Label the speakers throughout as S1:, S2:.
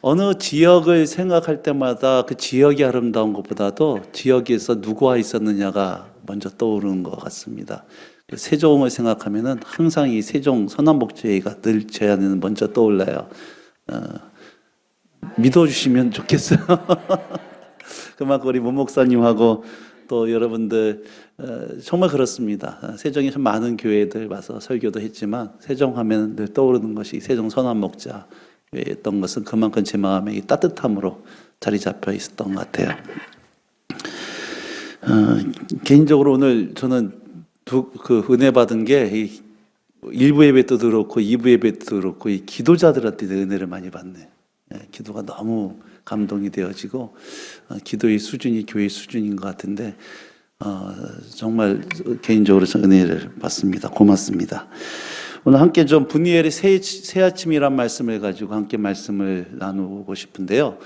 S1: 어느 지역을 생각할 때마다 그 지역이 아름다운 것보다도 지역에서 누구와 있었느냐가 먼저 떠오르는 것 같습니다. 세종을 생각하면은 항상 이 세종 서남복지회가 늘 제 안에는 먼저 떠올라요. 믿어주시면 좋겠어요. 그만큼 우리 문 목사님하고 또 여러분들 정말 그렇습니다. 세종에 좀 많은 교회들 와서 설교도 했지만 세종하면 늘 떠오르는 것이 세종 서남목자였던 것은 그만큼 제 마음에 이 따뜻함으로 자리 잡혀 있었던 것 같아요. 개인적으로 오늘 저는 그 은혜 받은 게 1부 예배 때도 그렇고 2부 예배 때도 그렇고 이 기도자들한테 은혜를 많이 받네. 기도가 너무 감동이 되어지고 기도의 수준이 교회의 수준인 것 같은데 정말 개인적으로 은혜를 받습니다. 고맙습니다. 오늘 함께 좀 분이엘의 새 아침이란 말씀을 가지고 함께 말씀을 나누고 싶은데요.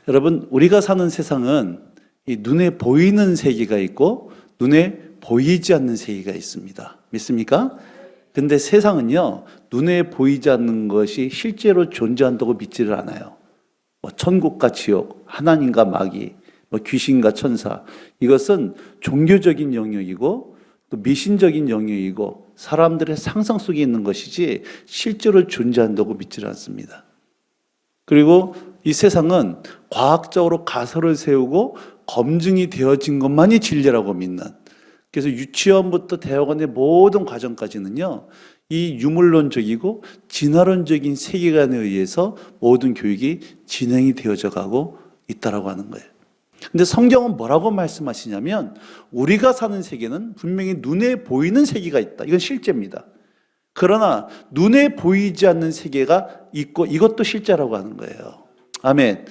S1: 여러분, 우리가 사는 세상은 이 눈에 보이는 세계가 있고 눈에 보이지 않는 세계가 있습니다. 믿습니까? 근데 세상은요, 눈에 보이지 않는 것이 실제로 존재한다고 믿지를 않아요. 뭐 천국과 지옥, 하나님과 마귀, 뭐 귀신과 천사, 이것은 종교적인 영역이고 또 미신적인 영역이고 사람들의 상상 속에 있는 것이지 실제로 존재한다고 믿지를 않습니다. 그리고 이 세상은 과학적으로 가설을 세우고 검증이 되어진 것만이 진리라고 믿는, 그래서 유치원부터 대학원의 모든 과정까지는요, 이 유물론적이고 진화론적인 세계관에 의해서 모든 교육이 진행이 되어져 가고 있다라고 하는 거예요. 근데 성경은 뭐라고 말씀하시냐면 우리가 사는 세계는 분명히 눈에 보이는 세계가 있다. 이건 실제입니다. 그러나 눈에 보이지 않는 세계가 있고 이것도 실제라고 하는 거예요. 아멘.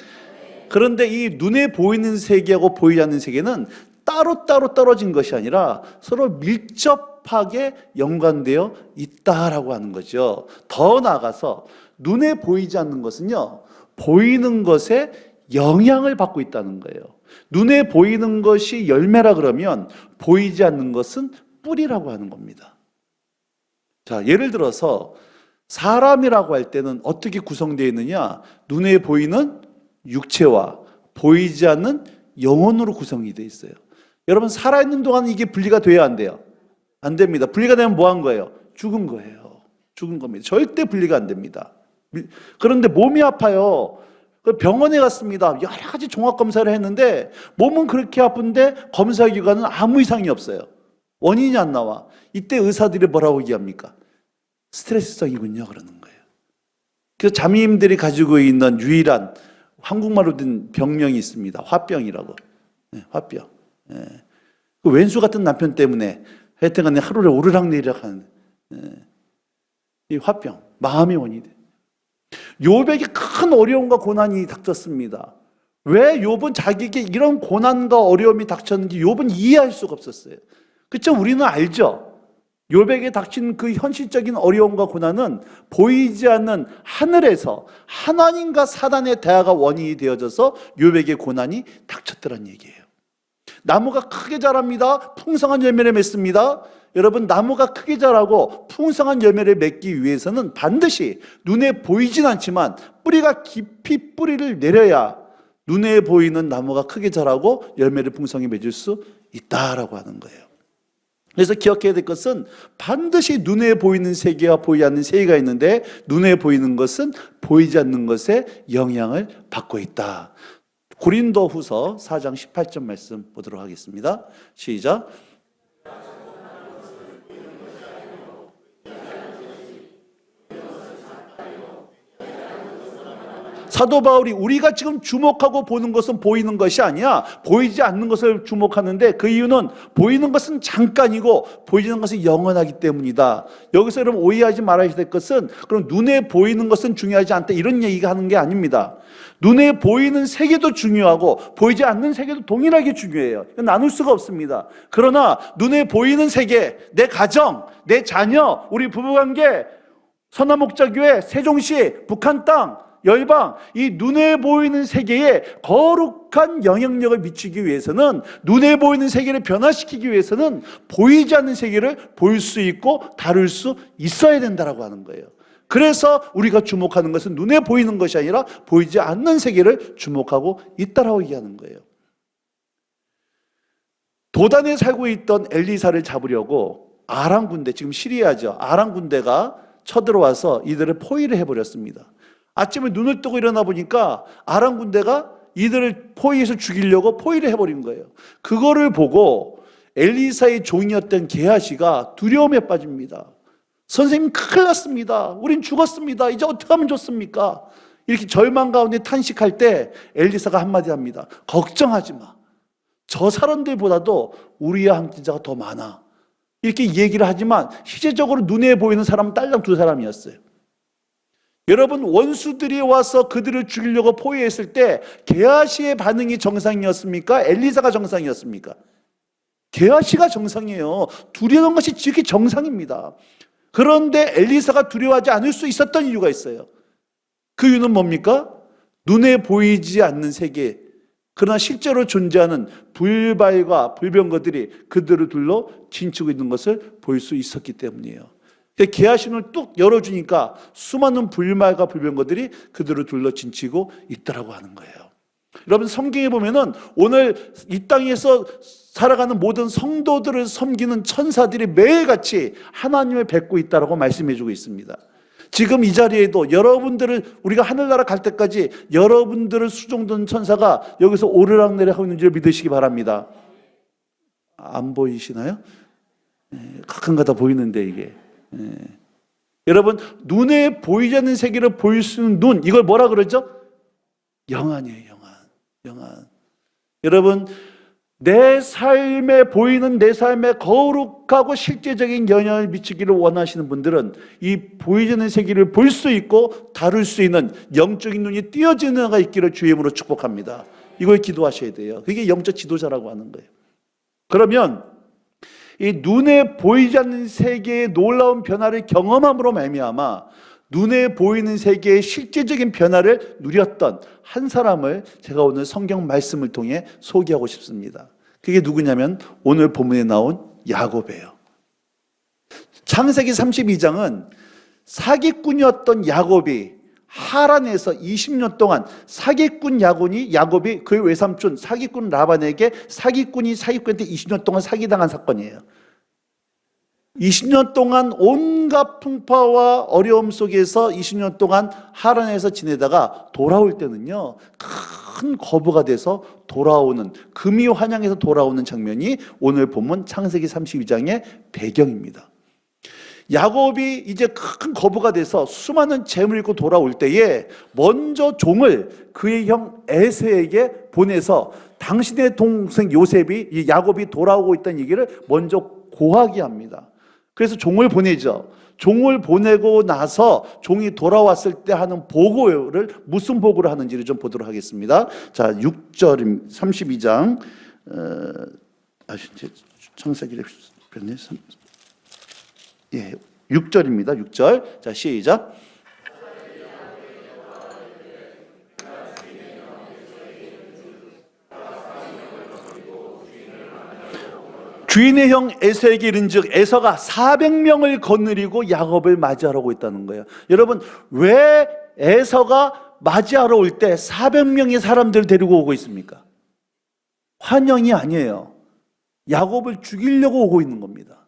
S1: 그런데 이 눈에 보이는 세계하고 보이지 않는 세계는 따로따로 떨어진 것이 아니라 서로 밀접하게 연관되어 있다라고 하는 거죠. 더 나아가서 눈에 보이지 않는 것은요, 보이는 것에 영향을 받고 있다는 거예요. 눈에 보이는 것이 열매라 그러면 보이지 않는 것은 뿌리라고 하는 겁니다. 자, 예를 들어서 사람이라고 할 때는 어떻게 구성되어 있느냐? 눈에 보이는 육체와 보이지 않는 영혼으로 구성이 되어 있어요. 여러분, 살아있는 동안 이게 분리가 돼야 안 돼요? 안 됩니다. 분리가 되면 뭐 한 거예요? 죽은 거예요. 죽은 겁니다. 절대 분리가 안 됩니다. 그런데 몸이 아파요. 병원에 갔습니다. 여러 가지 종합검사를 했는데 몸은 그렇게 아픈데 검사 결과는 아무 이상이 없어요. 원인이 안 나와. 이때 의사들이 뭐라고 얘기합니까? 스트레스성이군요, 그러는 거예요. 그래서 잠의인들이 가지고 있는 유일한 한국말로 된 병명이 있습니다. 화병이라고. 네, 화병. 네. 그 왼수 같은 남편 때문에 하여튼간에 하루에 오르락내리락 하는 이 화병, 마음의 원인이 돼요. 욥에게 큰 어려움과 고난이 닥쳤습니다. 왜 욥은 자기에게 이런 고난과 어려움이 닥쳤는지 욥은 이해할 수가 없었어요. 그렇죠? 우리는 알죠? 욥에게 닥친 그 현실적인 어려움과 고난은 보이지 않는 하늘에서 하나님과 사단의 대화가 원인이 되어져서 욥에게 고난이 닥쳤더란 얘기예요. 나무가 크게 자랍니다. 풍성한 열매를 맺습니다. 여러분, 나무가 크게 자라고 풍성한 열매를 맺기 위해서는 반드시 눈에 보이진 않지만 뿌리가 깊이 뿌리를 내려야 눈에 보이는 나무가 크게 자라고 열매를 풍성히 맺을 수 있다라고 하는 거예요. 그래서 기억해야 될 것은 반드시 눈에 보이는 세계와 보이지 않는 세계가 있는데 눈에 보이는 것은 보이지 않는 것에 영향을 받고 있다. 고린도후서 4장 18절 말씀 보도록 하겠습니다. 시작. 사도 바울이 우리가 지금 주목하고 보는 것은 보이는 것이 아니야, 보이지 않는 것을 주목하는데 그 이유는 보이는 것은 잠깐이고 보이는 것은 영원하기 때문이다. 여기서 여러분 오해하지 말아야 될 것은 그럼 눈에 보이는 것은 중요하지 않다 이런 얘기가 하는 게 아닙니다. 눈에 보이는 세계도 중요하고 보이지 않는 세계도 동일하게 중요해요. 나눌 수가 없습니다. 그러나 눈에 보이는 세계, 내 가정, 내 자녀, 우리 부부관계, 서남목자교회, 세종시, 북한 땅, 열방, 이 눈에 보이는 세계에 거룩한 영향력을 미치기 위해서는, 눈에 보이는 세계를 변화시키기 위해서는 보이지 않는 세계를 볼 수 있고 다룰 수 있어야 된다라고 하는 거예요. 그래서 우리가 주목하는 것은 눈에 보이는 것이 아니라 보이지 않는 세계를 주목하고 있다라고 얘기하는 거예요. 도단에 살고 있던 엘리사를 잡으려고 아람 군대, 지금 시리아죠. 아람 군대가 쳐들어와서 이들을 포위를 해버렸습니다. 아침에 눈을 뜨고 일어나 보니까 아람 군대가 이들을 포위해서 죽이려고 포위를 해버린 거예요. 그거를 보고 엘리사의 종이었던 게하시가 두려움에 빠집니다. 선생님, 큰일 났습니다. 우린 죽었습니다. 이제 어떻게 하면 좋습니까? 이렇게 절망 가운데 탄식할 때 엘리사가 한마디 합니다. 걱정하지 마. 저 사람들보다도 우리의 항진자가 더 많아. 이렇게 얘기를 하지만 실제적으로 눈에 보이는 사람은 딸랑 두 사람이었어요. 여러분, 원수들이 와서 그들을 죽이려고 포위했을 때 게하시의 반응이 정상이었습니까? 엘리사가 정상이었습니까? 게하시가 정상이에요. 두려운 것이 지극히 정상입니다. 그런데 엘리사가 두려워하지 않을 수 있었던 이유가 있어요. 그 이유는 뭡니까? 눈에 보이지 않는 세계, 그러나 실제로 존재하는 불발과 불병거들이 그들을 둘러 진치고 있는 것을 볼 수 있었기 때문이에요. 게하시는 뚝 열어주니까 수많은 불말과 불병거들이 그들을 둘러 진치고 있다라고 하는 거예요. 여러분, 성경에 보면은 오늘 이 땅에서 살아가는 모든 성도들을 섬기는 천사들이 매일같이 하나님을 뵙고 있다라고 말씀해주고 있습니다. 지금 이 자리에도 여러분들을, 우리가 하늘나라 갈 때까지 여러분들을 수종든 천사가 여기서 오르락내리락 하고 있는 줄 믿으시기 바랍니다. 안 보이시나요? 가끔가다 보이는데 이게. 여러분, 눈에 보이지 않는 세계를 보일 수 있는 눈, 이걸 뭐라 그러죠? 영안이에요. 영안. 여러분, 내 삶에 보이는 내 삶에 거룩하고 실제적인 영향을 미치기를 원하시는 분들은 이 보이지 않는 세계를 볼 수 있고 다룰 수 있는 영적인 눈이 띄어지는 자가 있기를 주의 이름으로 축복합니다. 이걸 기도하셔야 돼요. 그게 영적 지도자라고 하는 거예요. 그러면 이 눈에 보이지 않는 세계의 놀라운 변화를 경험함으로 말미암아 눈에 보이는 세계의 실제적인 변화를 누렸던 한 사람을 제가 오늘 성경 말씀을 통해 소개하고 싶습니다. 그게 누구냐면 오늘 본문에 나온 야곱이에요. 창세기 32장은 사기꾼이었던 야곱이 하란에서 20년 동안 사기꾼 야곱이 그의 외삼촌 사기꾼 라반에게 사기꾼한테 20년 동안 사기당한 사건이에요. 20년 동안 온갖 풍파와 어려움 속에서 20년 동안 하란에서 지내다가 돌아올 때는요, 큰 거부가 돼서 돌아오는, 금이 환영해서 돌아오는 장면이 오늘 본문 창세기 32장의 배경입니다. 야곱이 이제 큰 거부가 돼서 수많은 재물을 잃고 돌아올 때에 먼저 종을 그의 형 에서에게 보내서 당신의 동생 요셉이, 이 야곱이 돌아오고 있다는 얘기를 먼저 고하게 합니다. 그래서 종을 보내죠. 종을 보내고 나서 종이 돌아왔을 때 하는 보고를, 무슨 보고를 하는지를 좀 보도록 하겠습니다. 자, 6절 32장 창세기를 뺐네. 6절입니다. 6절. 자, 시작. 주인의 형 에서에게 이른즉 에서가 400명을 거느리고 야곱을 맞이하러 있다는 거예요. 여러분, 왜 에서가 맞이하러 올 때 400명의 사람들을 데리고 오고 있습니까? 환영이 아니에요. 야곱을 죽이려고 오고 있는 겁니다.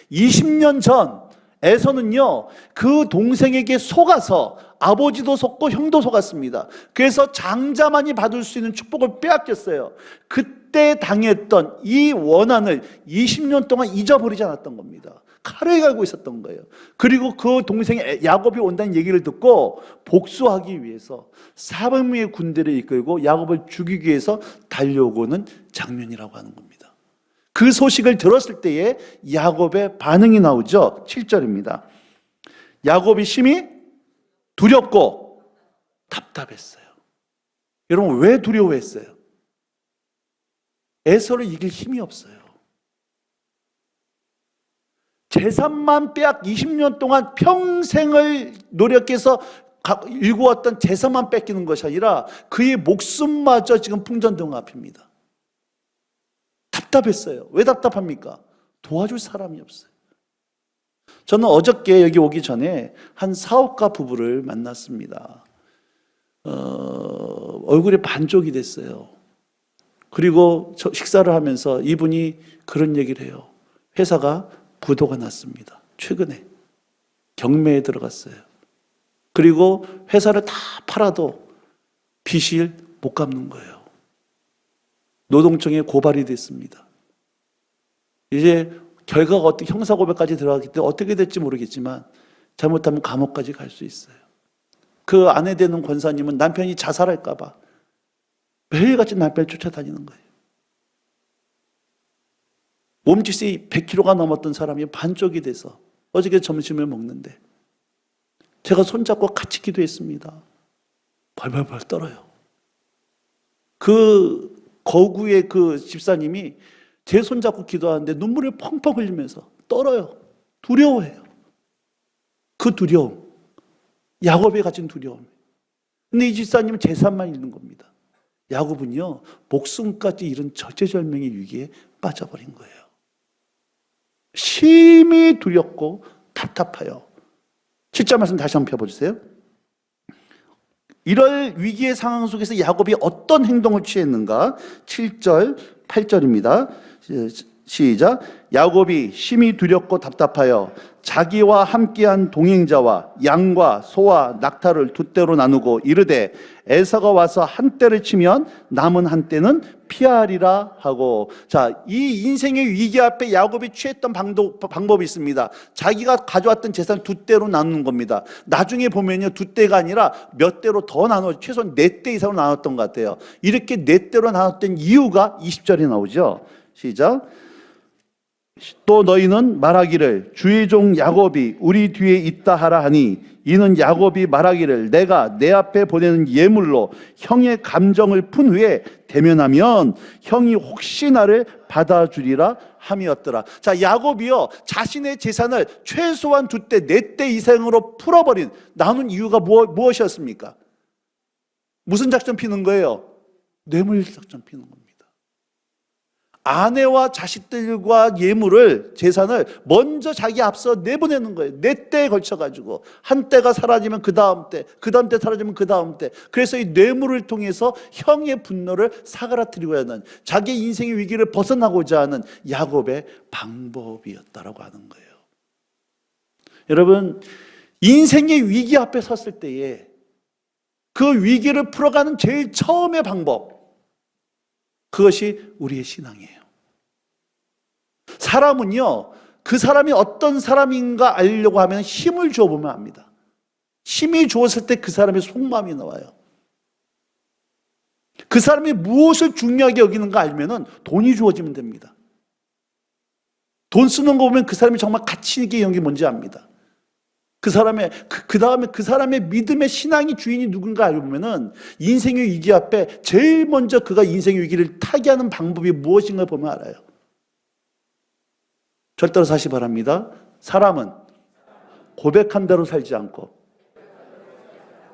S1: 20년 전 에서는요, 그 동생에게 속아서 아버지도 속고 형도 속았습니다. 그래서 장자만이 받을 수 있는 축복을 빼앗겼어요. 그때 당했던 이 원한을 20년 동안 잊어버리지 않았던 겁니다. 칼을 갈고 있었던 거예요. 그리고 그 동생이 야곱이 온다는 얘기를 듣고 복수하기 위해서 400명의 군대를 이끌고 야곱을 죽이기 위해서 달려오고는 장면이라고 하는 겁니다. 그 소식을 들었을 때에 야곱의 반응이 나오죠. 7절입니다. 야곱이 심히 두렵고 답답했어요. 여러분, 왜 두려워했어요? 에서를 이길 힘이 없어요. 재산만 빼앗 20년 동안 평생을 노력해서 일구었던 재산만 뺏기는 것이 아니라 그의 목숨마저 지금 풍전등 앞입니다. 답답했어요. 왜 답답합니까? 도와줄 사람이 없어요. 저는 어저께 여기 오기 전에 한 사업가 부부를 만났습니다. 얼굴이 반쪽이 됐어요. 그리고 식사를 하면서 이분이 그런 얘기를 해요. 회사가 부도가 났습니다. 최근에 경매에 들어갔어요. 그리고 회사를 다 팔아도 빚을 못 갚는 거예요. 노동청에 고발이 됐습니다. 이제 결과가 어떻게 형사고발까지 들어가기 때문에 어떻게 될지 모르겠지만 잘못하면 감옥까지 갈 수 있어요. 그 아내 되는 권사님은 남편이 자살할까 봐 매일같이 남편을 쫓아다니는 거예요. 몸짓이 100kg가 넘었던 사람이 반쪽이 돼서 어저께 점심을 먹는데 제가 손잡고 같이 기도했습니다. 벌벌벌 떨어요. 그 거구의 그 집사님이 제 손잡고 기도하는데 눈물을 펑펑 흘리면서 떨어요. 두려워해요. 그 두려움, 야곱이 가진 두려움. 근데 이 집사님은 재산만 잃는 겁니다. 야곱은요, 목숨까지 잃은 절체절명의 위기에 빠져버린 거예요. 심히 두렵고 답답해요. 7절 말씀 다시 한번 펴보세요. 이럴 위기의 상황 속에서 야곱이 어떤 행동을 취했는가? 7절, 8절입니다. 시작. 야곱이 심히 두렵고 답답하여 자기와 함께한 동행자와 양과 소와 낙타를 두 떼로 나누고 이르되 에서가 와서 한 떼를 치면 남은 한 떼는 피하리라 하고. 자, 이 인생의 위기 앞에 야곱이 취했던 방법이 있습니다. 자기가 가져왔던 재산 두 떼로 나누는 겁니다. 나중에 보면요, 두 떼가 아니라 몇 떼로 더 나눠, 최소한 네 떼 이상으로 나눴던 것 같아요. 이렇게 네 떼로 나눴던 이유가 20절에 나오죠. 시작. 또 너희는 말하기를 주의 종 야곱이 우리 뒤에 있다 하라 하니 이는 야곱이 말하기를 내가 내 앞에 보내는 예물로 형의 감정을 푼 후에 대면하면 형이 혹시 나를 받아주리라 함이었더라. 자, 야곱이요, 자신의 재산을 최소한 두 떼, 네 떼 이상으로 풀어버린, 나눈 이유가 무엇이었습니까? 무슨 작전 피는 거예요? 뇌물 작전 피는 겁니다. 아내와 자식들과 예물을, 재산을 먼저 자기 앞서 내보내는 거예요. 네 때에 걸쳐가지고 한 때가 사라지면 그 다음 때, 그 다음 때 사라지면 그 다음 때. 그래서 이 뇌물을 통해서 형의 분노를 사그라뜨리고자 하는, 자기 인생의 위기를 벗어나고자 하는 야곱의 방법이었다라고 하는 거예요. 여러분, 인생의 위기 앞에 섰을 때에 그 위기를 풀어가는 제일 처음의 방법, 그것이 우리의 신앙이에요. 사람은요, 그 사람이 어떤 사람인가 알려고 하면 힘을 주어보면 압니다. 힘이 주었을 때 그 사람의 속마음이 나와요. 그 사람이 무엇을 중요하게 여기는가 알면은 돈이 주어지면 됩니다. 돈 쓰는 거 보면 그 사람이 정말 가치 있게 여긴 게 뭔지 압니다. 그 사람의, 그 다음에 그 사람의 믿음의 신앙이 주인이 누군가 알고 보면은 인생의 위기 앞에 제일 먼저 그가 인생의 위기를 타개하는 방법이 무엇인가 보면 알아요. 절대로 사시 바랍니다. 사람은 고백한 대로 살지 않고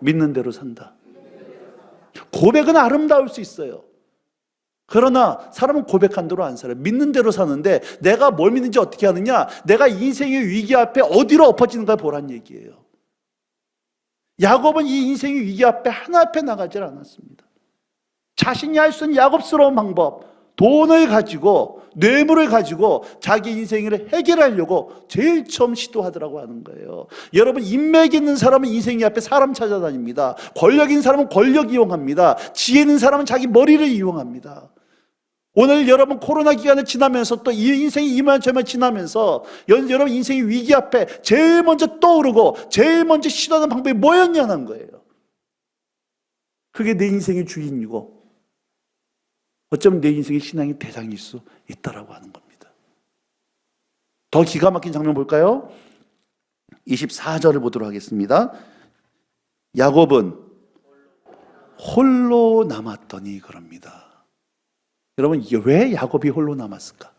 S1: 믿는 대로 산다. 고백은 아름다울 수 있어요. 그러나 사람은 고백한 대로 안 살아요. 믿는 대로 사는데 내가 뭘 믿는지 어떻게 하느냐? 내가 인생의 위기 앞에 어디로 엎어지는가 보란 얘기예요. 야곱은 이 인생의 위기 앞에 하나 앞에 나가질 않았습니다. 자신이 할 수 있는 야곱스러운 방법, 돈을 가지고, 뇌물을 가지고 자기 인생을 해결하려고 제일 처음 시도하더라고 하는 거예요. 여러분, 인맥 있는 사람은 인생의 앞에 사람 찾아다닙니다. 권력 있는 사람은 권력 이용합니다. 지혜 있는 사람은 자기 머리를 이용합니다. 오늘 여러분 코로나 기간을 지나면서 또 이 인생이 이만저만 지나면서 여러분 인생의 위기 앞에 제일 먼저 떠오르고 제일 먼저 시도하는 방법이 뭐였냐는 거예요. 그게 내 인생의 주인이고 어쩌면 내 인생의 신앙의 대상일 수 있다라고 하는 겁니다. 더 기가 막힌 장면 볼까요? 24절을 보도록 하겠습니다. 야곱은 홀로 남았더니 그럽니다. 여러분, 이게 왜 야곱이 홀로 남았을까?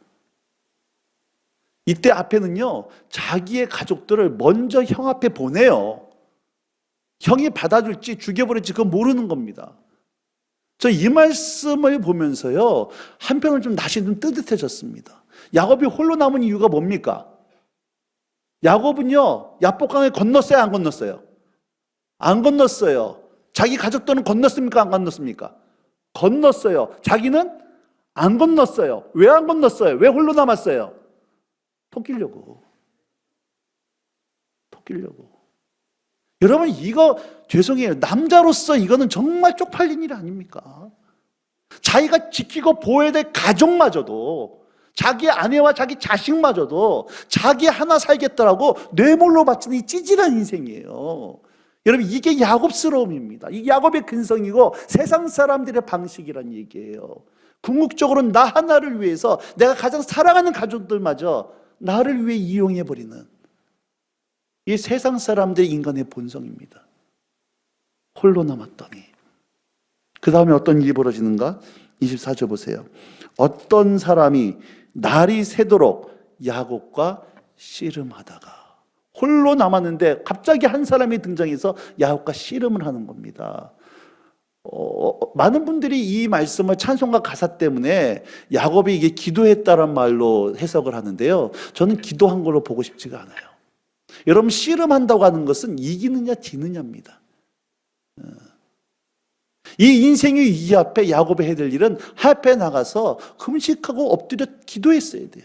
S1: 이때 앞에는요, 자기의 가족들을 먼저 형 앞에 보내요. 형이 받아줄지 죽여버릴지 그건 모르는 겁니다. 저 이 말씀을 보면서요, 한편은 좀 낯이 좀 뜨뜻해졌습니다. 야곱이 홀로 남은 이유가 뭡니까? 야곱은요, 야복강을 건넜어요, 안 건넜어요? 안 건넜어요. 자기 가족들은 건넜습니까, 안 건넜습니까? 건넜어요. 자기는 안 건넜어요. 왜 안 건넜어요? 왜 홀로 남았어요? 토끼려고. 토끼려고. 여러분, 이거 죄송해요. 남자로서 이거는 정말 쪽팔린 일 아닙니까? 자기가 지키고 보호해야 될 가족마저도, 자기 아내와 자기 자식마저도 자기 하나 살겠다라고 뇌물로 바치는 이 찌질한 인생이에요. 여러분, 이게 야곱스러움입니다. 이게 야곱의 근성이고 세상 사람들의 방식이란 얘기예요. 궁극적으로는 나 하나를 위해서 내가 가장 사랑하는 가족들마저 나를 위해 이용해버리는 이 세상 사람들의 인간의 본성입니다. 홀로 남았더니 그 다음에 어떤 일이 벌어지는가? 24절 보세요. 어떤 사람이 날이 새도록 야곱과 씨름하다가, 홀로 남았는데 갑자기 한 사람이 등장해서 야곱과 씨름을 하는 겁니다. 많은 분들이 이 말씀을 찬송가 가사 때문에 야곱이 이게 기도했다는 말로 해석을 하는데요, 저는 기도한 걸로 보고 싶지가 않아요. 여러분, 씨름한다고 하는 것은 이기느냐 지느냐입니다. 이 인생의 위기 앞에 야곱이 해야 될 일은 앞에 나가서 금식하고 엎드려 기도했어야 돼요.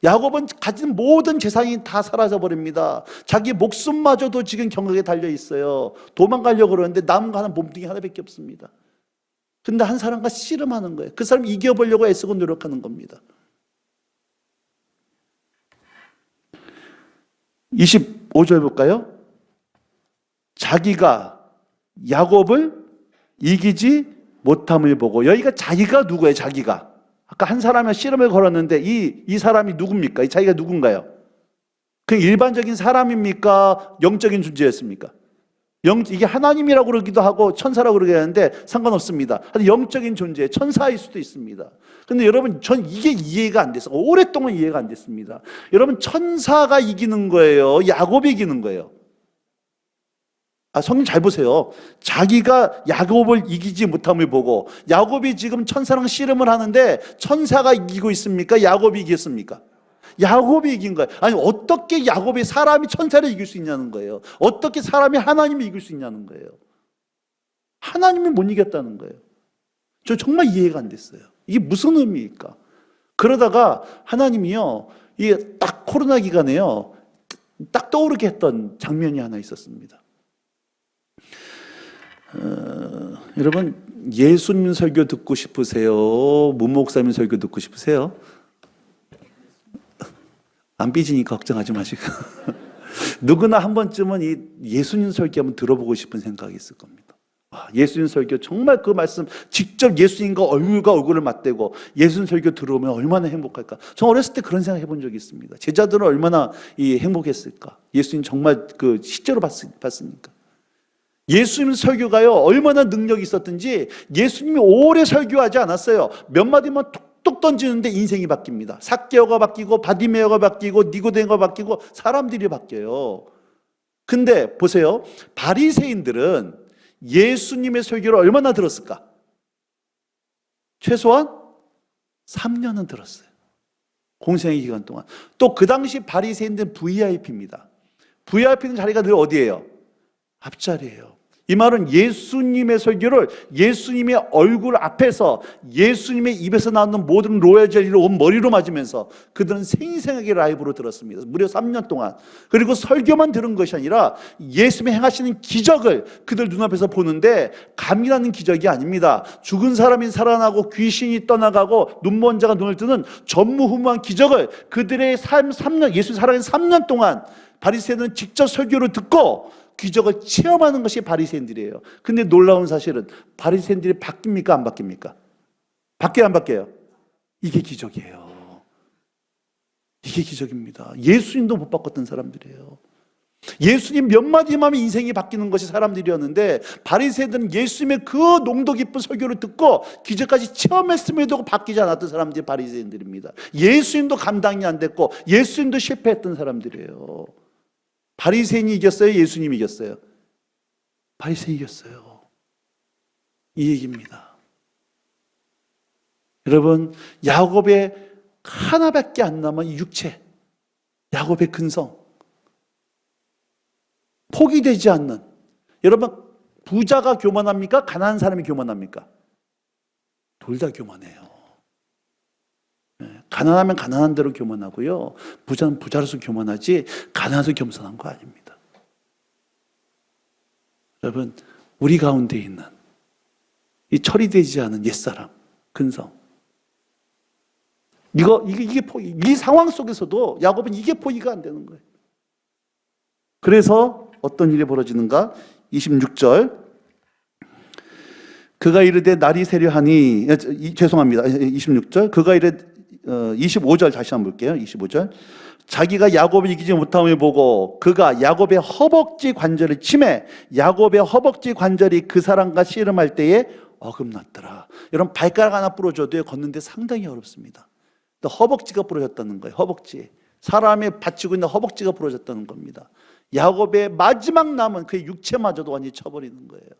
S1: 야곱은 가진 모든 재산이 다 사라져 버립니다. 자기 목숨마저도 지금 경각에 달려 있어요. 도망가려고 그러는데 남은 거 하나, 몸뚱이 하나밖에 없습니다. 근데 한 사람과 씨름하는 거예요. 그 사람 이겨보려고 애쓰고 노력하는 겁니다. 25절 볼까요? 자기가 야곱을 이기지 못함을 보고, 여기가 자기가 누구예요? 자기가 아까 한 사람이 씨름을 걸었는데 이 사람이 누굽니까? 이 자기가 누군가요? 그냥 일반적인 사람입니까? 영적인 존재였습니까? 이게 하나님이라고 그러기도 하고 천사라고 그러기도 하는데 상관없습니다. 영적인 존재, 천사일 수도 있습니다. 근데 여러분, 전 이게 이해가 안 됐어요. 오랫동안 이해가 안 됐습니다. 여러분, 천사가 이기는 거예요? 야곱이 이기는 거예요? 성경 잘 보세요. 자기가 야곱을 이기지 못함을 보고, 야곱이 지금 천사랑 씨름을 하는데 천사가 이기고 있습니까? 야곱이 이겼습니까? 야곱이 이긴 거예요. 아니, 어떻게 야곱이, 사람이 천사를 이길 수 있냐는 거예요. 어떻게 사람이 하나님을 이길 수 있냐는 거예요. 하나님이 못 이겼다는 거예요. 저 정말 이해가 안 됐어요. 이게 무슨 의미일까? 그러다가 하나님이요, 이게 딱 코로나 기간에요, 딱 떠오르게 했던 장면이 하나 있었습니다. 여러분, 예수님 설교 듣고 싶으세요? 문 목사님 설교 듣고 싶으세요? 안 삐지니까 걱정하지 마시고 누구나 한 번쯤은 이 예수님 설교 한번 들어보고 싶은 생각이 있을 겁니다. 예수님 설교, 정말 그 말씀 직접 예수님과 얼굴과 얼굴을 맞대고 예수님 설교 들어오면 얼마나 행복할까. 저 어렸을 때 그런 생각 해본 적이 있습니다. 제자들은 얼마나 행복했을까. 예수님 정말 그 실제로 봤으니까. 예수님 설교가요, 얼마나 능력이 있었든지 예수님이 오래 설교하지 않았어요. 몇 마디만 툭툭 던지는데 인생이 바뀝니다. 삭개오가 바뀌고 바디메오가 바뀌고 니고데모가 바뀌고 사람들이 바뀌어요. 근데 보세요, 바리새인들은 예수님의 설교를 얼마나 들었을까? 최소한 3년은 들었어요. 공생의 기간 동안. 또 그 당시 바리새인들은 VIP입니다. VIP는 자리가 늘 어디예요? 앞자리예요. 이 말은 예수님의 설교를 예수님의 얼굴 앞에서 예수님의 입에서 나오는 모든 로얄 젤리를 온 머리로 맞으면서 그들은 생생하게 라이브로 들었습니다. 무려 3년 동안. 그리고 설교만 들은 것이 아니라 예수님이 행하시는 기적을 그들 눈앞에서 보는데, 감이라는 기적이 아닙니다. 죽은 사람이 살아나고 귀신이 떠나가고 눈먼 자가 눈을 뜨는 전무후무한 기적을 그들의 삶 3년, 예수 살아가는 3년 동안 바리새인은 직접 설교를 듣고 기적을 체험하는 것이 바리새인들이에요. 근데 놀라운 사실은 바리새인들이 바뀝니까, 안 바뀝니까? 바뀌어요, 안 바뀌어요? 이게 기적이에요. 이게 기적입니다. 예수님도 못 바꿨던 사람들이에요. 예수님 몇 마디만 하면 인생이 바뀌는 것이 사람들이었는데, 바리새인들은 예수님의 그 농도 깊은 설교를 듣고 기적까지 체험했음에도 바뀌지 않았던 사람들이 바리새인들입니다. 예수님도 감당이 안 됐고 예수님도 실패했던 사람들이에요. 바리새인이 이겼어요? 예수님이 이겼어요? 바리새인이 이겼어요. 이 얘기입니다. 여러분, 야곱의 하나밖에 안 남은 육체, 야곱의 근성. 포기되지 않는. 여러분, 부자가 교만합니까? 가난한 사람이 교만합니까? 둘 다 교만해요. 가난하면 가난한 대로 교만하고요. 부자는 부자로서 교만하지 가난해서 겸손한 거 아닙니다. 여러분, 우리 가운데 있는 이 처리되지 않은 옛사람, 근성. 이게 포기. 이 상황 속에서도 야곱은 이게 포기가 안 되는 거예요. 그래서 어떤 일이 벌어지는가? 26절. 그가 이르되 날이 세려하니, 죄송합니다. 26절. 그가 이르되 25절 다시 한번 볼게요. 25절. 자기가 야곱을 이기지 못함을 보고 그가 야곱의 허벅지 관절을 치매 야곱의 허벅지 관절이 그 사람과 씨름할 때에 어긋났더라. 여러분, 발가락 하나 부러져도 걷는데 상당히 어렵습니다. 허벅지가 부러졌다는 거예요. 허벅지. 사람이 받치고 있는 허벅지가 부러졌다는 겁니다. 야곱의 마지막 남은 그의 육체마저도 완전히 쳐버리는 거예요.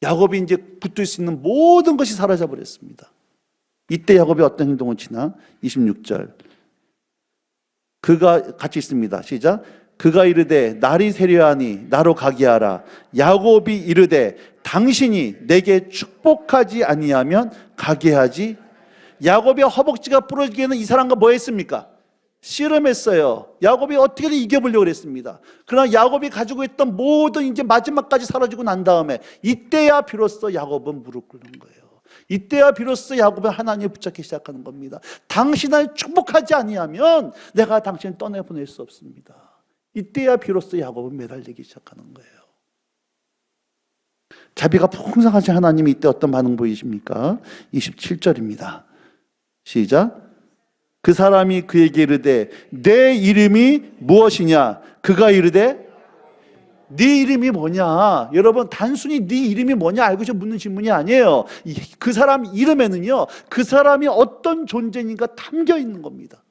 S1: 야곱이 이제 붙을 수 있는 모든 것이 사라져 버렸습니다. 이때 야곱이 어떤 행동을 치나? 26절. 그가 같이 있습니다. 시작. 그가 이르되 날이 세려하니 나로 가게 하라. 야곱이 이르되 당신이 내게 축복하지 아니하면 가게 하지. 야곱의 허벅지가 부러지기에는 이 사람과 뭐 했습니까? 씨름했어요. 야곱이 어떻게든 이겨보려고 했습니다. 그러나 야곱이 가지고 있던 모든 이제 마지막까지 사라지고 난 다음에 이때야 비로소 야곱은 무릎 꿇는 거예요. 이때야 비로소 야곱은 하나님을 붙잡기 시작하는 겁니다. 당신을 축복하지 아니하면 내가 당신을 떠내보낼 수 없습니다. 이때야 비로소 야곱은 매달리기 시작하는 거예요. 자비가 풍성하신 하나님이 이때 어떤 반응 보이십니까? 27절입니다. 시작. 그 사람이 그에게 이르되 내 이름이 무엇이냐? 그가 이르되 네 이름이 뭐냐? 여러분, 단순히 네 이름이 뭐냐 알고 싶어 묻는 질문이 아니에요. 그 사람 이름에는요, 그 사람이 어떤 존재인가 담겨 있는 겁니다.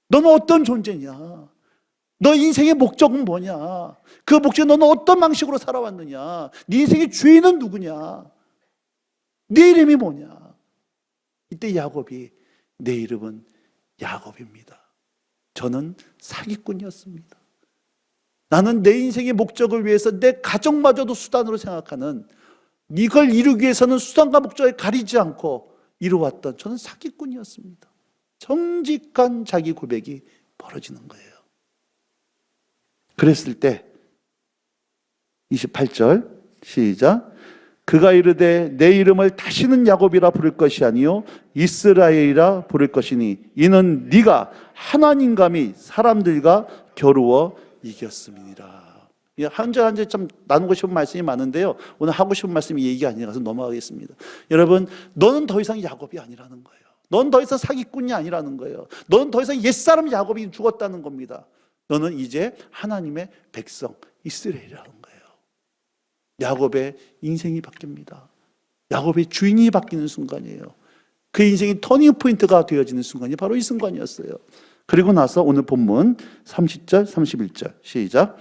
S1: 너는 어떤 존재냐? 너 인생의 목적은 뭐냐? 그 목적이 너는 어떤 방식으로 살아왔느냐? 네 인생의 주인은 누구냐? 네 이름이 뭐냐? 이때 야곱이 내 이름은 야곱입니다. 저는 사기꾼이었습니다. 나는 내 인생의 목적을 위해서 내 가정마저도 수단으로 생각하는, 이걸 이루기 위해서는 수단과 목적을 가리지 않고 이루어왔던 저는 사기꾼이었습니다. 정직한 자기 고백이 벌어지는 거예요. 그랬을 때 28절 시작. 그가 이르되 내 이름을 다시는 야곱이라 부를 것이 아니요 이스라엘이라 부를 것이니 이는 네가 하나님과 및 사람들과 겨루어 이겼음이니라. 한 절 한 절 좀 나누고 싶은 말씀이 많은데요, 오늘 하고 싶은 말씀이 이 얘기가 아니라서 넘어가겠습니다. 여러분, 너는 더 이상 야곱이 아니라는 거예요. 넌 더 이상 사기꾼이 아니라는 거예요. 너는 더 이상 옛사람 야곱이 죽었다는 겁니다. 너는 이제 하나님의 백성 이스라엘이라는 거예요. 야곱의 인생이 바뀝니다. 야곱의 주인이 바뀌는 순간이에요. 그 인생이 터닝 포인트가 되어지는 순간이 바로 이 순간이었어요. 그리고 나서 오늘 본문 30절 31절 시작.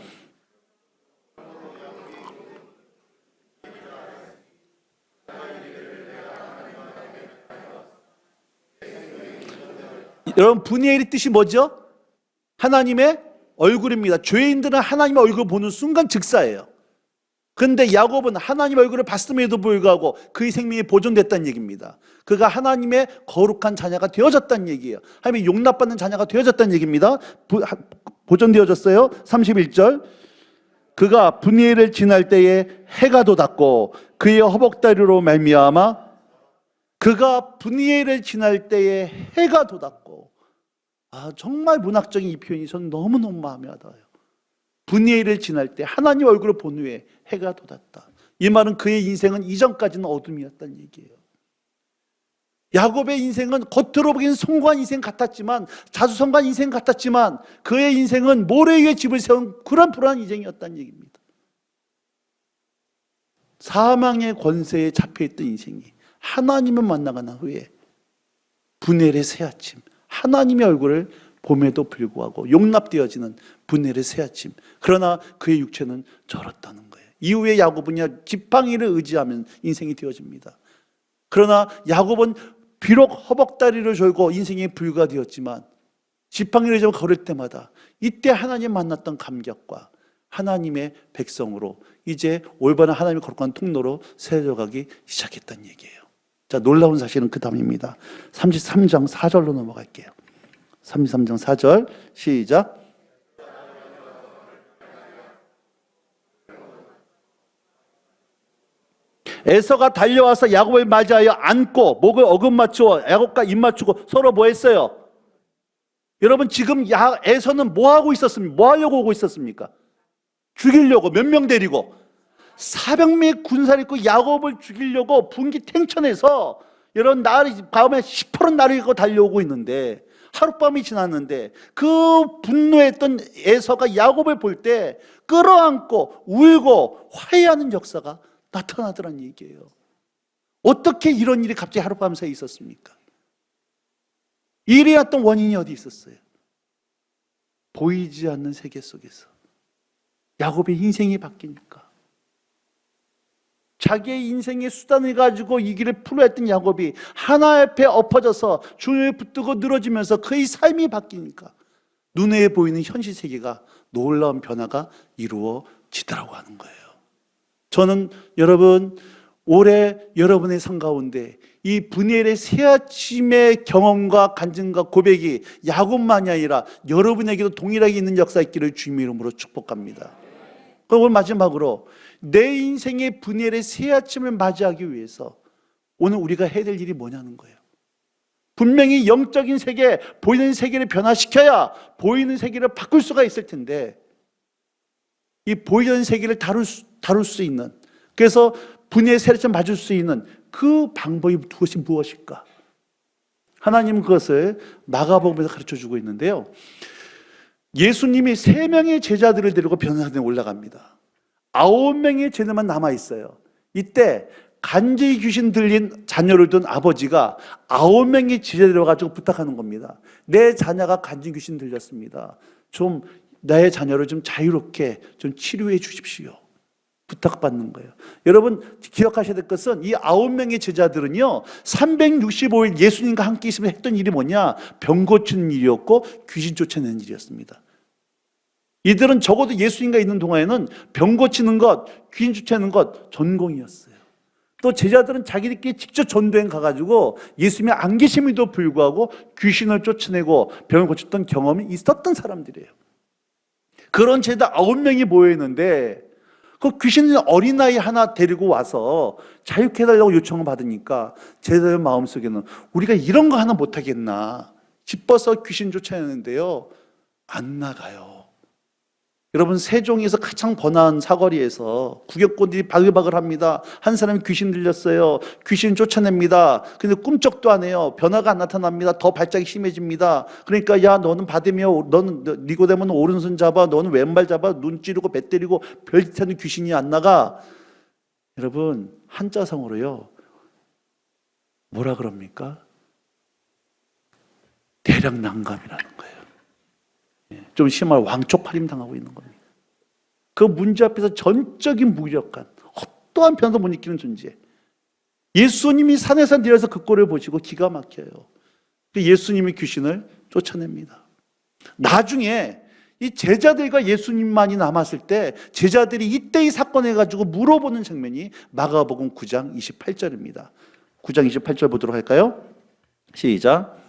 S1: 여러분, 분이엘의 뜻이 뭐죠? 하나님의 얼굴입니다. 죄인들은 하나님의 얼굴을 보는 순간 즉사예요. 그런데 야곱은 하나님의 얼굴을 봤음에도 불구하고 그의 생명이 보존됐다는 얘기입니다. 그가 하나님의 거룩한 자녀가 되어졌다는 얘기예요. 하나님의 용납받는 자녀가 되어졌다는 얘기입니다. 보존되어졌어요. 31절. 그가 분이엘을 지날 때에 해가 돋았고 그의 허벅다리로 말미암아, 그가 분이엘을 지날 때에 해가 돋았고, 정말 문학적인 이 표현이 저는 너무너무 마음에 와닿아요. 분이엘을 지날 때 하나님 얼굴을 본 후에 해가 돋았다. 이 말은 그의 인생은 이전까지는 어둠이었다는 얘기예요. 야곱의 인생은 겉으로 보기엔 성공한 인생 같았지만, 자수성가한 인생 같았지만, 그의 인생은 모래 위에 집을 세운 그런 불안한 인생이었다는 얘기입니다. 사망의 권세에 잡혀있던 인생이 하나님을 만나고 난 후에 분이엘의 새아침, 하나님의 얼굴을 봄에도 불구하고 용납되어지는 분이엘의 새아침. 그러나 그의 육체는 절었다는 거예요. 이후에 야곱은 지팡이를 의지하면 인생이 되어집니다. 그러나 야곱은 비록 허벅다리를 졸고 인생이 불가되었지만 지팡이를 걸을 때마다 이때 하나님 만났던 감격과 하나님의 백성으로 이제 올바른 하나님의 거룩한 통로로 세워가기 시작했다는 얘기예요. 자, 놀라운 사실은 그 다음입니다. 33장 4절로 넘어갈게요. 33장 4절 시작. 에서가 달려와서 야곱을 맞이하여 안고 목을 어긋맞추어 야곱과 입 맞추고 서로 뭐 했어요? 여러분 지금 에서는 뭐 하고 있었습니까? 뭐 하려고 오고 있었습니까? 죽이려고. 몇 명 데리고 400명의 군사를 입고 야곱을 죽이려고 분기탱천해서 여러분 밤에 시퍼런 나를 입고 달려오고 있는데 하룻밤이 지났는데 그 분노했던 에서가 야곱을 볼 때 끌어안고 울고 화해하는 역사가 나타나더란 얘기예요. 어떻게 이런 일이 갑자기 하룻밤 사이에 있었습니까? 일어났던 원인이 어디 있었어요? 보이지 않는 세계 속에서 야곱의 인생이 바뀌니까. 자기의 인생의 수단을 가지고 이 길을 풀어했던 야곱이 하나 앞에 엎어져서 주님을 붙들고 늘어지면서 그의 삶이 바뀌니까 눈에 보이는 현실 세계가 놀라운 변화가 이루어지더라고 하는 거예요. 저는 여러분 올해 여러분의 삶 가운데 이 분야의 새아침의 경험과 간증과 고백이 야곱만이 아니라 여러분에게도 동일하게 있는 역사 있기를 주님의 이름으로 축복합니다. 그럼 오늘 마지막으로 내 인생의 분야의 새아침을 맞이하기 위해서 오늘 우리가 해야 될 일이 뭐냐는 거예요. 분명히 영적인 세계, 보이는 세계를 변화시켜야 보이는 세계를 바꿀 수가 있을 텐데 이 보이는 세계를 다룰 수 있는, 그래서 분야의 새아침 맞을 수 있는 그 방법이 그것이 무엇일까? 하나님은 그것을 마가복음에서 가르쳐주고 있는데요. 예수님이 3명의 제자들을 데리고 변화산에 올라갑니다. 9명의 제자만 남아있어요. 이때 간제히 귀신 들린 자녀를 둔 아버지가 9명의 제자들을 가지고 부탁하는 겁니다. 내 자녀가 간제히 귀신 들렸습니다. 좀 나의 자녀를 좀 자유롭게 좀 치료해 주십시오. 부탁받는 거예요. 여러분 기억하셔야 될 것은 이 9명의 제자들은요 365일 예수님과 함께 있으면 했던 일이 뭐냐? 병 고치는 일이었고 귀신 쫓아내는 일이었습니다. 이들은 적어도 예수님과 있는 동안에는 병 고치는 것, 귀신 쫓아내는 것 전공이었어요. 또 제자들은 자기들끼리 직접 전도행 가가지고 예수님이 안 계심에도 불구하고 귀신을 쫓아내고 병을 고쳤던 경험이 있었던 사람들이에요. 그런 제자 9명이 모여있는데 그 귀신 어린아이 하나 데리고 와서 자유케 해달라고 요청을 받으니까 제자들 마음속에는 우리가 이런 거 하나 못하겠나 싶어서 귀신 쫓아내는데요 안 나가요. 여러분 세종에서 가장 번화한 사거리에서 구경꾼들이 바글바글합니다. 한 사람이 귀신 들렸어요. 귀신 쫓아냅니다. 근데 꿈쩍도 안 해요. 변화가 안 나타납니다. 더 발작이 심해집니다. 그러니까 야 너는 받으며 너는 니고데모는 오른손 잡아 너는 왼발 잡아 눈 찌르고 배 때리고 별짓하는 귀신이 안 나가. 여러분 한자성어로요 뭐라 그럽니까? 대략 난감이라는 거예요. 좀 심한 왕초팔임 당하고 있는 겁니다. 그 문제 앞에서 전적인 무력감, 어떠한 변화도 못 느끼는 존재. 예수님이 산에서 내려서 그 꼴을 보시고 기가 막혀요. 예수님이 귀신을 쫓아냅니다. 나중에 이 제자들과 예수님만이 남았을 때 제자들이 이때의 사건을 가지고 물어보는 장면이 마가복음 9장 28절입니다. 9장 28절 보도록 할까요? 시작.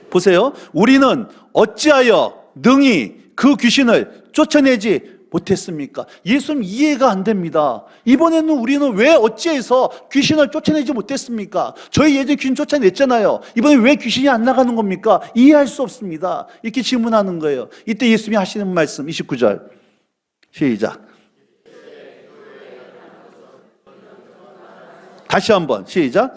S1: 보세요. 우리는 어찌하여 능히 그 귀신을 쫓아내지 못했습니까? 예수님 이해가 안 됩니다. 이번에는 우리는 왜 어찌해서 귀신을 쫓아내지 못했습니까? 저희 예전에 귀신 쫓아냈잖아요. 이번에 왜 귀신이 안 나가는 겁니까? 이해할 수 없습니다. 이렇게 질문하는 거예요. 이때 예수님이 하시는 말씀 29절 시작. 다시 한번 시작.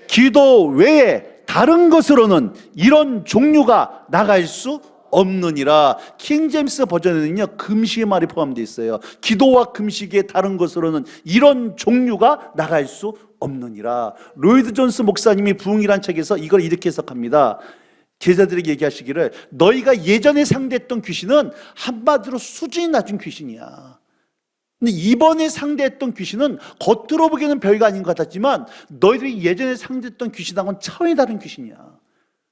S1: 기도 외에 다른 것으로는 이런 종류가 나갈 수 없느니라. 킹제임스 버전에는요 금식의 말이 포함되어 있어요. 기도와 금식의 다른 것으로는 이런 종류가 나갈 수 없느니라. 로이드 존스 목사님이 부흥이란 책에서 이걸 이렇게 해석합니다. 제자들에게 얘기하시기를 너희가 예전에 상대했던 귀신은 한마디로 수준이 낮은 귀신이야. 근데 이번에 상대했던 귀신은 겉으로 보기에는 별거 아닌 것 같았지만 너희들이 예전에 상대했던 귀신하고는 차원이 다른 귀신이야.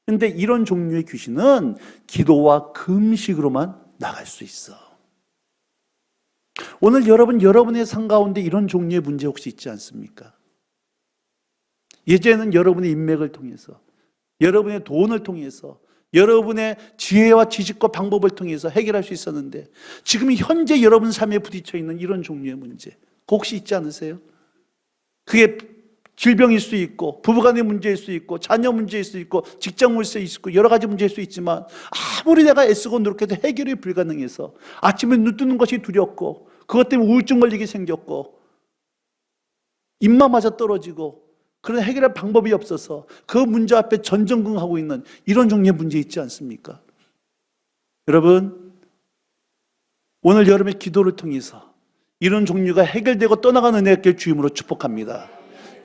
S1: 근데 이런 종류의 귀신은 기도와 금식으로만 나갈 수 있어. 오늘 여러분의 삶 가운데 이런 종류의 문제 혹시 있지 않습니까? 예전에는 여러분의 인맥을 통해서, 여러분의 돈을 통해서, 여러분의 지혜와 지식과 방법을 통해서 해결할 수 있었는데 지금 현재 여러분 삶에 부딪혀 있는 이런 종류의 문제 그거 혹시 있지 않으세요? 그게 질병일 수 있고 부부간의 문제일 수 있고 자녀 문제일 수 있고 직장 문제일 수 있고 여러 가지 문제일 수 있지만 아무리 내가 애쓰고 노력해도 해결이 불가능해서 아침에 눈 뜨는 것이 두렵고 그것 때문에 우울증 걸리게 생겼고 입만 맞아 떨어지고 그런 해결할 방법이 없어서 그 문제 앞에 전전긍긍하고 있는 이런 종류의 문제 있지 않습니까? 여러분, 오늘 여러분의 기도를 통해서 이런 종류가 해결되고 떠나가는 은혜의 주임으로 축복합니다.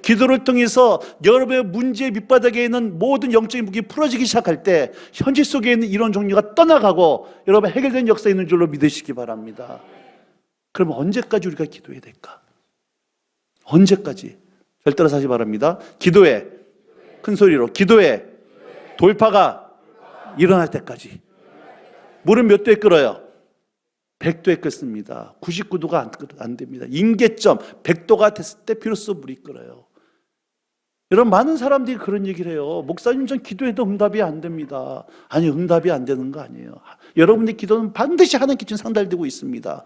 S1: 기도를 통해서 여러분의 문제의 밑바닥에 있는 모든 영적인 무기 풀어지기 시작할 때 현실 속에 있는 이런 종류가 떠나가고 여러분 해결된 역사 있는 줄로 믿으시기 바랍니다. 그러면 언제까지 우리가 기도해야 될까? 언제까지? 절 따라서 하시 바랍니다. 기도해. 큰 소리로 기도해. 돌파가 일어날 때까지. 물은 몇 도에 끓어요? 100도에 끓습니다. 99도가 안 됩니다. 임계점 100도가 됐을 때 비로소 물이 끓어요. 여러분 많은 사람들이 그런 얘기를 해요. 목사님 전 기도해도 응답이 안 됩니다. 아니 응답이 안 되는 거 아니에요. 여러분의 기도는 반드시 하나님께 지금 상달되고 있습니다.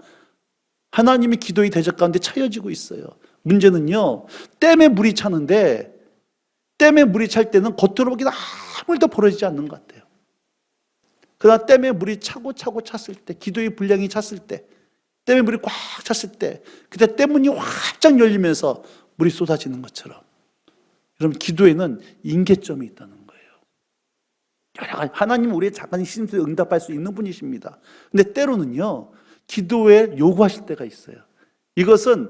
S1: 하나님의 기도의 대적 가운데 차여지고 있어요. 문제는요, 댐에 물이 차는데 댐에 물이 찰 때는 겉으로 보기에는 아무 일도 벌어지지 않는 것 같아요. 그러나 댐에 물이 차고 찼을 때, 기도의 분량이 찼을 때, 댐에 물이 꽉 찼을 때, 그때 댐문이 활짝 열리면서 물이 쏟아지는 것처럼 여러분 기도에는 임계점이 있다는 거예요. 여러 가지 하나님은 우리의 작은 신들에 응답할 수 있는 분이십니다. 근데 때로는요 기도에 요구하실 때가 있어요. 이것은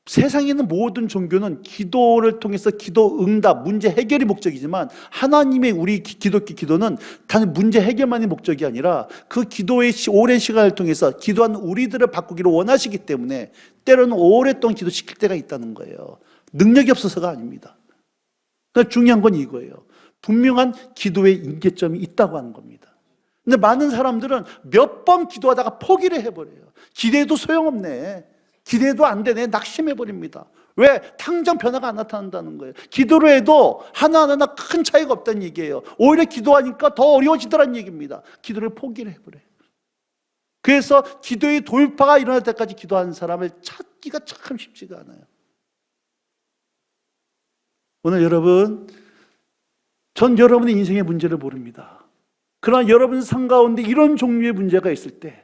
S1: 세상에 있는 모든 종교는 기도를 통해서 기도 응답, 문제 해결이 목적이지만 하나님의 우리 기도는 단 문제 해결만이 목적이 아니라 그 기도의 오랜 시간을 통해서 기도한 우리들을 바꾸기를 원하시기 때문에 때로는 오랫동안 기도시킬 때가 있다는 거예요. 능력이 없어서가 아닙니다. 그러니까 중요한 건 이거예요. 분명한 기도의 임계점이 있다고 하는 겁니다. 근데 많은 사람들은 몇 번 기도하다가 포기를 해버려요. 기대해도 소용없네. 기대해도 안 되네. 낙심해버립니다. 왜? 당장 변화가 안 나타난다는 거예요. 기도를 해도 하나하나 큰 차이가 없다는 얘기예요. 오히려 기도하니까 더 어려워지더라는 얘기입니다. 기도를 포기를 해버려요. 그래서 기도의 돌파가 일어날 때까지 기도하는 사람을 찾기가 참 쉽지가 않아요. 오늘 여러분, 전 여러분의 인생의 문제를 모릅니다. 그러나 여러분 삶 가운데 이런 종류의 문제가 있을 때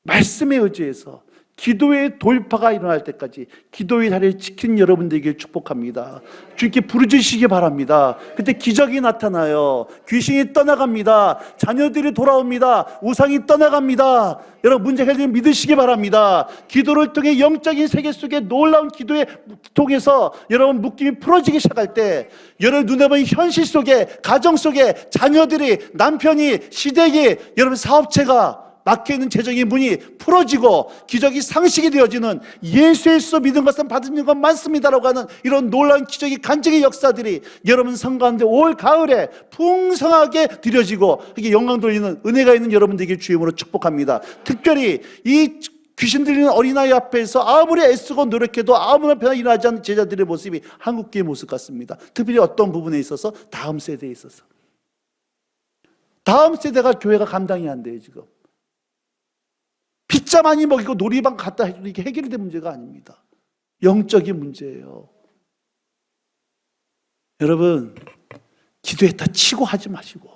S1: 말씀에 의지해서 기도의 돌파가 일어날 때까지 기도의 자리를 지킨 여러분들에게 축복합니다. 주님께 부르짖으시기 바랍니다. 그때 기적이 나타나요. 귀신이 떠나갑니다. 자녀들이 돌아옵니다. 우상이 떠나갑니다. 여러분 문제 해결되면 믿으시기 바랍니다. 기도를 통해 영적인 세계 속에 놀라운 기도에 통해서 여러분 묶임이 풀어지기 시작할 때 여러분 눈에 보이는 현실 속에 가정 속에 자녀들이 남편이 시댁이 여러분 사업체가 막혀있는 재정의 문이 풀어지고 기적이 상식이 되어지는 예수에서 믿은 것은 받은 것 많습니다라고 하는 이런 놀라운 기적의 간증의 역사들이 여러분 삶 가운데 올 가을에 풍성하게 드려지고 이게 영광 돌리는 은혜가 있는 여러분들에게 주임으로 축복합니다. 특별히 이 귀신 들리는 어린아이 앞에서 아무리 애쓰고 노력해도 아무런 변화 일어나지 않는 제자들의 모습이 한국교회의 모습 같습니다. 특별히 어떤 부분에 있어서 다음 세대에 있어서 다음 세대가 교회가 감당이 안 돼요. 지금 피자 많이 먹이고 놀이방 갔다 해도 이게 해결이 된 문제가 아닙니다. 영적인 문제예요. 여러분 기도했다 치고 하지 마시고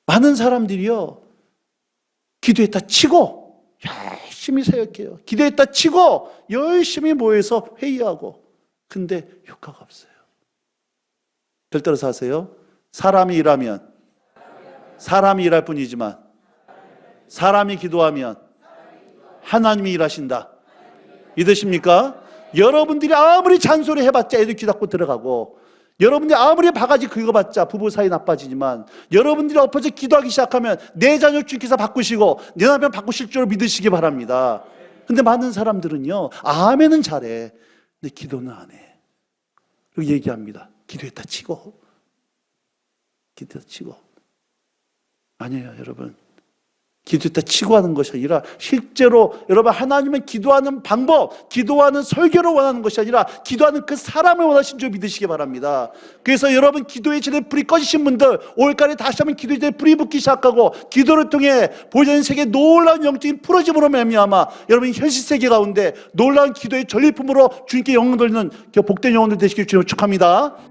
S1: 많은 사람들이요 기도했다 치고 열심히 사역해요. 기도했다 치고 열심히 모여서 회의하고 근데 효과가 없어요. 절 따라서 하세요. 사람이 일하면 사람이 일할 뿐이지만 사람이 기도하면 하나님이 일하신다. 믿으십니까? 여러분들이 아무리 잔소리 해봤자 애들 귀 닫고 들어가고 여러분들이 아무리 바가지 긁어봤자 부부 사이 나빠지지만 여러분들이 엎어져 기도하기 시작하면 내 자녀 주님께서 바꾸시고 내 남편 바꾸실 줄 믿으시기 바랍니다. 근데 많은 사람들은요, 아멘은 잘해, 근데 기도는 안 해. 그리고 얘기합니다. 기도했다 치고. 아니에요, 여러분. 기도했다 치고 하는 것이 아니라 실제로 여러분 하나님은 기도하는 방법, 기도하는 설교를 원하는 것이 아니라 기도하는 그 사람을 원하신 줄 믿으시기 바랍니다. 그래서 여러분 기도의 질에 불이 꺼지신 분들 올가을에 다시 한번 기도의 질에 불이 붙기 시작하고 기도를 통해 보여지는 세계의 놀라운 영적인 풀어짐으로 말미암아 여러분 현실 세계 가운데 놀라운 기도의 전리품으로 주님께 영광 돌리는 복된 영혼들 되시길 주님으로 축하합니다.